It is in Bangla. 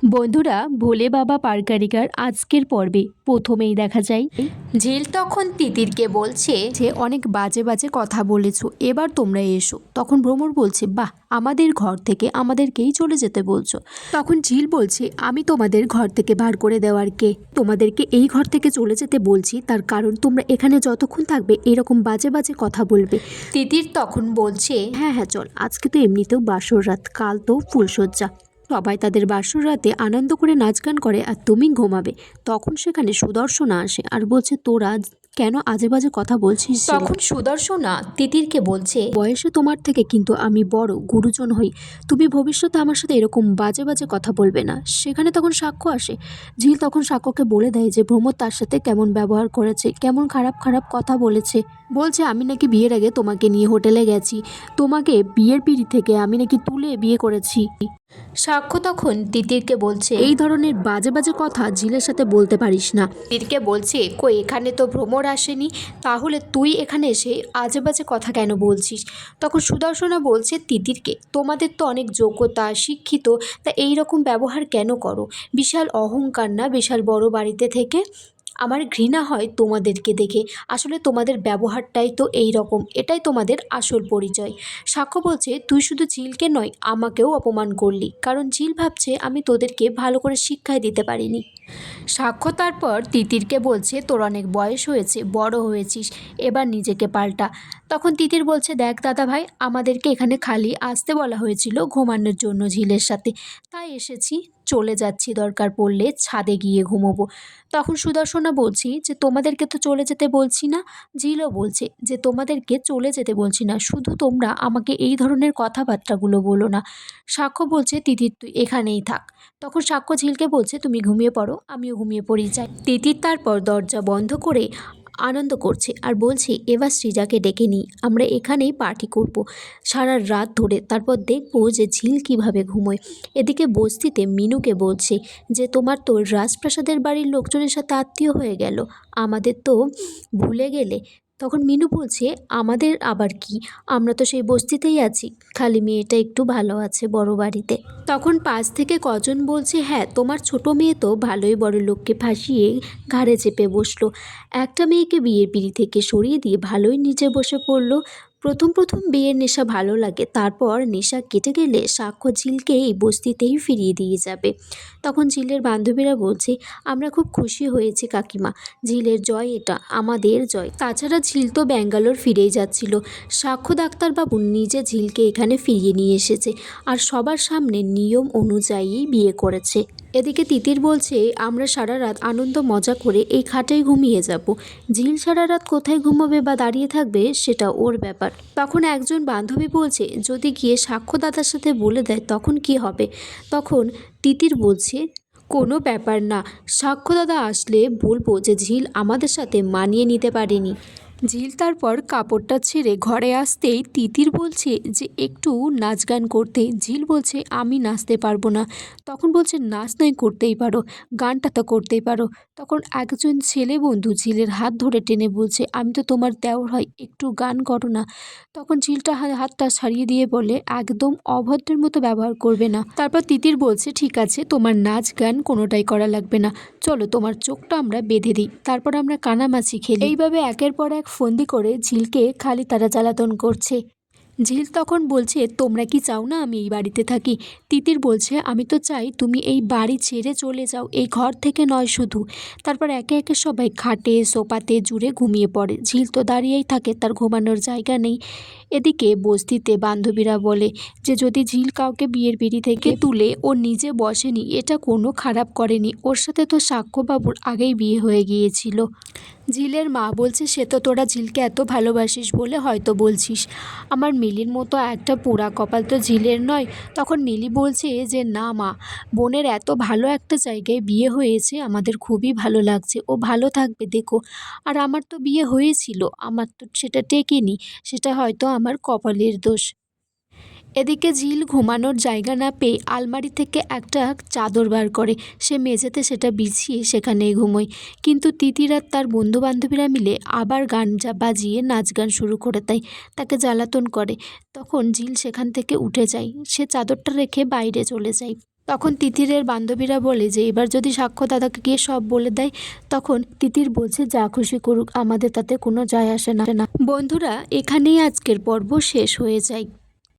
বন্ধুরা, ভোলে বাবা পারকারিকার আজকের পর্বে প্রথমেই দেখা যায় ঝিল তখন তিতিরকে বলছে যে অনেক বাজে বাজে কথা বলেছো, এবার তোমরা এসো। তখন ভ্রমর বলছে, বাহ, আমাদের ঘর থেকে আমাদেরকেই চলে যেতে বলছো। তখন ঝিল বলছে, আমি তোমাদের ঘর থেকে বার করে দেওয়ার কে? তোমাদেরকে এই ঘর থেকে চলে যেতে বলছি তার কারণ তোমরা এখানে যতক্ষণ থাকবে এরকম বাজে বাজে কথা বলবে। তিতির তখন বলছে, হ্যাঁ হ্যাঁ চল, আজকে তো এমনিতেও বাসর রাত, কাল তো ফুলশয্যা, সবাই তাদের বাসর রাতে আনন্দ করে নাচ গান করে আর তুমি ঘুমাবে। তখন সেখানে সুদর্শনা আসে আর বলছে, তোরা কেন আজে বাজে কথা বলছিস? তখন সুদর্শনা তিতিরকে বলছে, বয়সে তোমার থেকে কিন্তু আমি বড়, গুরুজন হই, তুমি ভবিষ্যতে আমার সাথে এরকম বাজে বাজে কথা বলবে না। সেখানে তখন সাক্ষ্য আসে। ঝিল তখন সাক্ষ্যকে বলে দেয় যে ভ্রমর তার সাথে কেমন ব্যবহার করেছে, কেমন খারাপ খারাপ কথা বলেছে। বলছে, আমি নাকি বিয়ের আগে তোমাকে নিয়ে হোটেলে গেছি, তোমাকে বিয়ের পিঁড়ি থেকে আমি নাকি তুলে বিয়ে করেছি। সাক্ষ্য তখন তিতিরকে বলছে, এই ধরনের বাজে বাজে কথা ঝিলের সাথে বলতে পারিস না। তিতিরকে বলছে, কই এখানে তো ভ্রমর আসেনি, তাহলে তুই এখানে এসে আজে বাজে কথা কেন বলছিস? তখন সুদর্শনা বলছে তিতিরকে, তোমাদের তো অনেক যোগ্যতা, শিক্ষিত, তা এই রকম ব্যবহার কেন করো? বিশাল অহংকার না বিশাল বড় বাড়িতে থেকে? আমার ঘৃণা হয় তোমাদেরকে দেখে। আসলে তোমাদের ব্যবহারটাই তো এই রকম, এটাই তোমাদের আসল পরিচয়। সাক্ষ্য বলছে, তুই শুধু ঝিলকে নয় আমাকেও অপমান করলি, কারণ ঝিল ভাবছে আমি তোদেরকে ভালো করে শিক্ষাই দিতে পারিনি। সাক্ষ্য তারপর তিতিরকে বলছে, তোর অনেক বয়স হয়েছে, বড় হয়েছিস, এবার নিজেকে পাল্টা। তখন তিতির বলছে, দেখ দাদা ভাই, আমাদেরকে এখানে খালি আসতে বলা হয়েছিল ঘুমানোর জন্য ঝিলের সাথে, তাই এসেছি, চলে যাচ্ছি, দরকার পড়লে ছাদে গিয়ে ঘুমোবো। তখন সুদর্শনা বলছি যে তোমাদেরকে তো চলে যেতে বলছি না। ঝিলও বলছে যে তোমাদেরকে চলে যেতে বলছি না, শুধু তোমরা আমাকে এই ধরনের কথাবার্তাগুলো বলো না। সাক্ষ্য বলছে, তিতির তুই এখানেই থাক। তখন সাক্ষ্য ঝিলকে বলছে, তুমি ঘুমিয়ে পড়ো, আমিও ঘুমিয়ে পড়ি যাই। তিতির তারপর দরজা বন্ধ করে আনন্দ করছে আর বলছে, এবার সৃজাকে ডেকে নিই, আমরা এখানেই পার্টি করব সারা রাত ধরে, তারপর দেখবো যে ঝিল কিভাবে ঘুমোয়। এদিকে বস্তিতে মিনুকে বলছে যে তোমার তো রাজপ্রাসাদের বাড়ির লোকজনের সাথে আত্মীয় হয়ে গেল, আমাদের তো ভুলে গেলে। তখন মিনু বলছে, আমাদের আবার কি, আমরা তো সেই বস্তিতেই আছি, খালি মেয়েটা একটু ভালো আছে বড় বাড়িতে। তখন পাশ থেকে কজন বলছে, হ্যাঁ তোমার ছোট মেয়ে তো ভালোই বড় লোককে ফাঁসিয়ে ঘাড়ে চেপে বসলো, একটা মেয়েকে বিয়ের পিঁড়ি থেকে সরিয়ে দিয়ে ভালোই নিচে বসে পড়লো। প্রথম প্রথম বিয়ের নেশা ভালো লাগে, তারপর নেশা কেটে গেলে সাক্ষ্য ঝিলকে এই বস্তিতেই ফিরিয়ে দিয়ে যাবে। তখন ঝিলের বান্ধবীরা বলছে, আমরা খুব খুশি হয়েছি কাকিমা, ঝিলের জয়, এটা আমাদের জয়। তাছাড়া ঝিল তো ব্যাঙ্গালোর ফিরেই যাচ্ছিল, সাক্ষ্য ডাক্তারবাবু নিজে ঝিলকে এখানে ফিরিয়ে নিয়ে এসেছে আর সবার সামনে নিয়ম অনুযায়ী বিয়ে করেছে। এদিকে তিতির বলছে, আমরা সারা রাত আনন্দ মজা করে এই খাটেই ঘুমিয়ে যাব, ঝিল সারা রাত কোথায় ঘুমাবে বা দাঁড়িয়ে থাকবে সেটা ওর ব্যাপার। তখন একজন বান্ধবী বলছে, যদি গিয়ে সাক্ষ্যদাতার সাথে বলে দেয় তখন কি হবে? তখন তিতির বলছে, কোনো ব্যাপার না, সাক্ষ্যদাতা আসলে বলবো যে ঝিল আমাদের সাথে মানিয়ে নিতে পারেনি। ঝিল তারপর কাপড়টা ছেড়ে ঘরে আসতেই তিতির বলছে যে একটু নাচ গান করতে। ঝিল বলছে, আমি নাচতে পারবো না। তখন বলছে, নাচ নয় করতেই পারো, গানটা তো করতেই পারো। তখন একজন ছেলে বন্ধু ঝিলের হাত ধরে টেনে বলছে, আমি তো তোমার দেওর হয়, একটু গান করো না। তখন ঝিলটা হাতটা ছাড়িয়ে দিয়ে বলে, একদম অভদ্রের মতো ব্যবহার করবে না। তারপর তিতির বলছে, ঠিক আছে, তোমার নাচ গান কোনোটাই করা লাগবে না, চলো তোমার চোখটা আমরা বেঁধে দিই, তারপর আমরা কানামাছি খেলি। এইভাবে একের পর এক ফন্দি করে ঝিলকে খালি তারা জ্বালাতন করছে। ঝিল তখন বলছে, তোমরা কি চাও না আমি এই বাড়িতে থাকি? তিতির বলছে, আমি তো চাই তুমি এই বাড়ি ছেড়ে চলে যাও, এই ঘর থেকে নয় শুধু। তারপর একে একে সবাই খাটে সোফাতে জুড়ে ঘুমিয়ে পড়ে। ঝিল তো দাঁড়িয়েই থাকে, তার ঘুমানোর জায়গা নেই। এদিকে বস্তিতে বান্ধবীরা বলে যে যদি ঝিল কাউকে বিয়ের পিঁড়ি থেকে তুলে ও নিজে বসেনি, এটা কোনো খারাপ করেনি, ওর সাথে তো সাক্ষ্যবাবুর আগেই বিয়ে হয়ে গিয়েছিল। ঝিলের মা বলছে, সে তো তোরা ঝিলকে এত ভালোবাসিস বলে হয়তো বলছিস, আমার মিলির মতো একটা পোড়া কপাল তো ঝিলের নয়। তখন মিলি বলছে যে না মা, বোনের এত ভালো একটা জায়গায় বিয়ে হয়েছে, আমাদের খুবই ভালো লাগছে, ও ভালো থাকবে দেখো। আর আমার তো বিয়ে হয়েছিল, আমার তো সেটা টেকেনি, সেটা হয়তো আমার কপালের দোষ। এদিকে ঝিল ঘুমানোর জায়গা না পেয়ে আলমারি থেকে একটা চাদর বার করে, সে মেঝেতে সেটা বিছিয়ে সেখানেই ঘুমোয়। কিন্তু তিতির আর তার বন্ধুবান্ধবীরা মিলে আবার গান বাজিয়ে নাচ গান শুরু করে দেয়, তাকে জ্বালাতন করে। তখন ঝিল সেখান থেকে উঠে যায়, সে চাদরটা রেখে বাইরে চলে যায়। তখন তিতিরের বান্ধবীরা বলে যে এবার যদি সাক্ষ্য দাদাকে গিয়ে সব বলে দেয়, তখন তিতির বলছে যা খুশি করুক, আমাদের তাতে কোনো যায় আসে না। বন্ধুরা, এখানেই আজকের পর্ব শেষ হয়ে যায়।